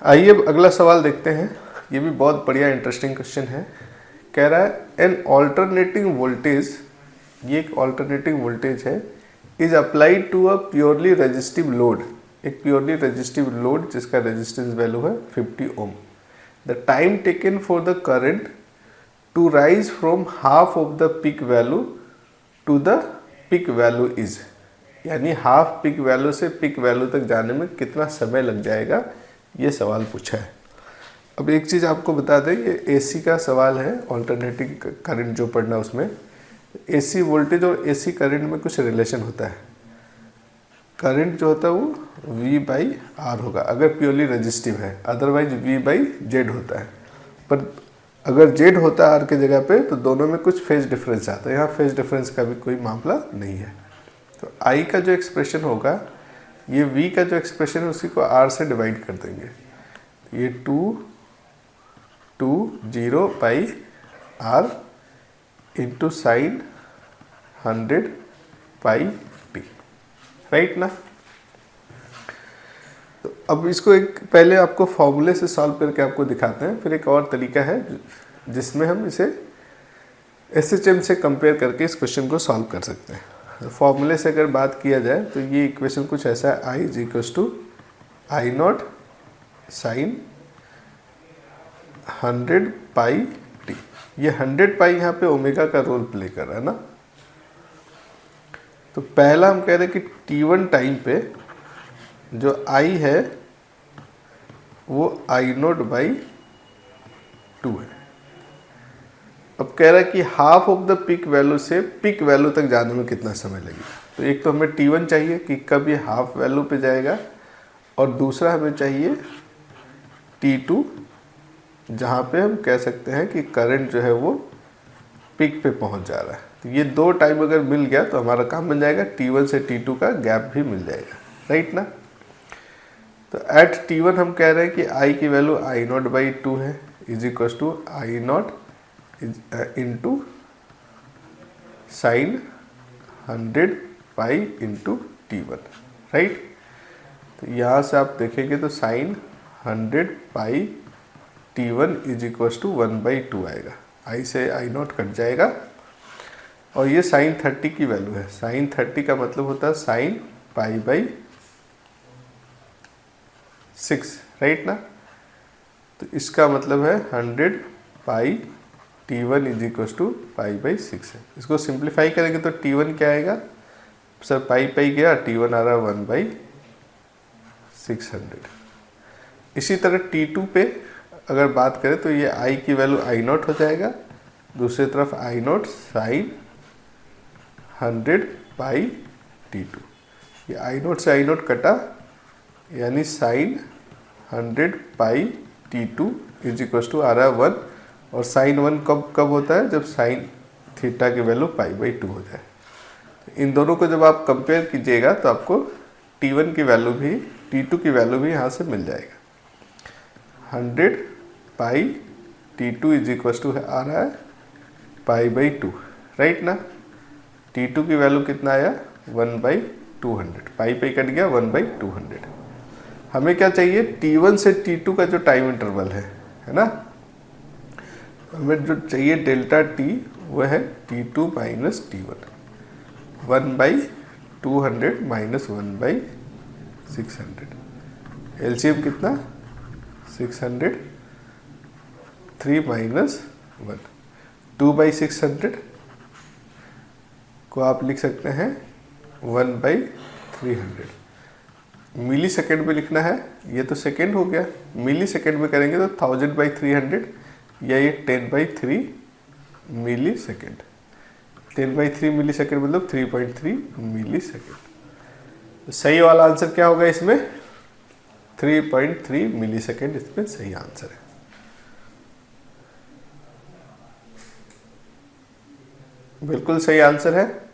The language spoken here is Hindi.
आइए अब अगला सवाल देखते हैं। ये भी बहुत बढ़िया इंटरेस्टिंग क्वेश्चन है। कह रहा है एन ऑल्टरनेटिंग वोल्टेज, ये एक ऑल्टरनेटिंग वोल्टेज है, is applied to a purely resistive load, एक प्योरली रेजिस्टिव लोड जिसका रेजिस्टेंस वैल्यू है 50 ohm. The time taken for the current to rise from half of the peak value to the peak value is, यानी हाफ पीक वैल्यू से पीक वैल्यू तक जाने में कितना समय लग जाएगा, ये सवाल पूछा है। अब एक चीज़ आपको बता दें, ये एसी का सवाल है, ऑल्टरनेटिंग करंट जो पढ़ना उसमें एसी वोल्टेज और एसी करंट में कुछ रिलेशन होता है। करंट जो होता है वो V बाई आर होगा अगर प्योरली रेजिस्टिव है, अदरवाइज V बाई जेड होता है। पर अगर जेड होता है आर के जगह पे तो दोनों में कुछ फेज डिफरेंस आता है, यहाँ फेज डिफरेंस का भी कोई मामला नहीं है। तो I का जो एक्सप्रेशन होगा, ये V का जो एक्सप्रेशन है उसी को R से डिवाइड कर देंगे। ये 2 by R into sine 100 pi T, right ना। तो अब इसको एक पहले आपको फॉर्मूले से सॉल्व करके आपको दिखाते हैं, फिर एक और तरीका है जिसमें हम इसे एसएचएम से कंपेयर करके इस क्वेश्चन को सॉल्व कर सकते हैं। तो फॉर्मूले से अगर बात किया जाए तो ये इक्वेशन कुछ ऐसा है, I is equals to I not sine 100 pi T. ये 100 पाई यहाँ पे ओमेगा का रोल प्ले कर रहा है ना। तो पहला हम कह रहे हैं कि T1 टाइम पे जो I है वो आई नोट बाई 2 है। अब कह रहा है कि half of the peak value से पीक वैल्यू तक जाने में कितना समय लगेगा। तो एक तो हमें T1 चाहिए कि कब ये हाफ वैल्यू पे जाएगा, और दूसरा हमें चाहिए T2 जहाँ पे हम कह सकते हैं कि करंट जो है वो पीक पे पहुँच जा रहा है। तो ये दो टाइम अगर मिल गया तो हमारा काम बन जाएगा, T1 से T2 का गैप भी मिल जाएगा, राइट ना। तो एट T1 हम कह रहे हैं कि I की वैल्यू आई नॉट बाई 2 है, is equal to I not into sine 100 pi into T1, right. तो यहाँ से आप देखेंगे तो sine 100 pi T1 is equal to 1/2 आएगा, I से आई नॉट कट जाएगा, और ये साइन 30 की वैल्यू है। साइन 30 का मतलब होता है साइन पाई बाई 6, राइट ना। तो इसका मतलब है 100 pi T1 is equal to pi by 6 है। इसको सिंप्लीफाई करेंगे तो T1 क्या आएगा सर, पाई पाई गया, T1 आ रहा है 1/600। इसी तरह T2 पे अगर बात करें तो ये I की वैल्यू आई नॉट हो जाएगा, दूसरी तरफ आई नॉट साइन 100 पाई T2। ये आई नॉट से आई नॉट कटा, यानी sine 100 pi T2 is equal to आ रहा है 1, और साइन 1 कब होता है, जब साइन थीटा की वैल्यू π/2 हो जाए। तो इन दोनों को जब आप कंपेयर कीजिएगा तो आपको T1 की वैल्यू भी T2 की वैल्यू भी यहाँ से मिल जाएगा। 100 pi T2 is equal to आ रहा है π/2, राइट ना। T2 की वैल्यू कितना आया 1/200, पाई कट गया 1/200। हमें क्या चाहिए, T1 से T2 का जो टाइम इंटरवल है ना। हमें जो चाहिए डेल्टा T वो है T2 minus T1, 1/200 minus 1/600। LCM कितना 600, 3 माइनस 1, 2/600 को आप लिख सकते हैं 1/300। मिली सेकेंड में लिखना है, ये तो सेकेंड हो गया, मिली सेकेंड में करेंगे तो 1000/300, या ये 10/3 मिली सेकेंड। 10/3 मिली सेकेंड मतलब 3.3 मिली सेकेंड। सही वाला आंसर क्या होगा इसमें, 3.3 मिली सेकेंड इसमें सही आंसर है। बिल्कुल सही आंसर है।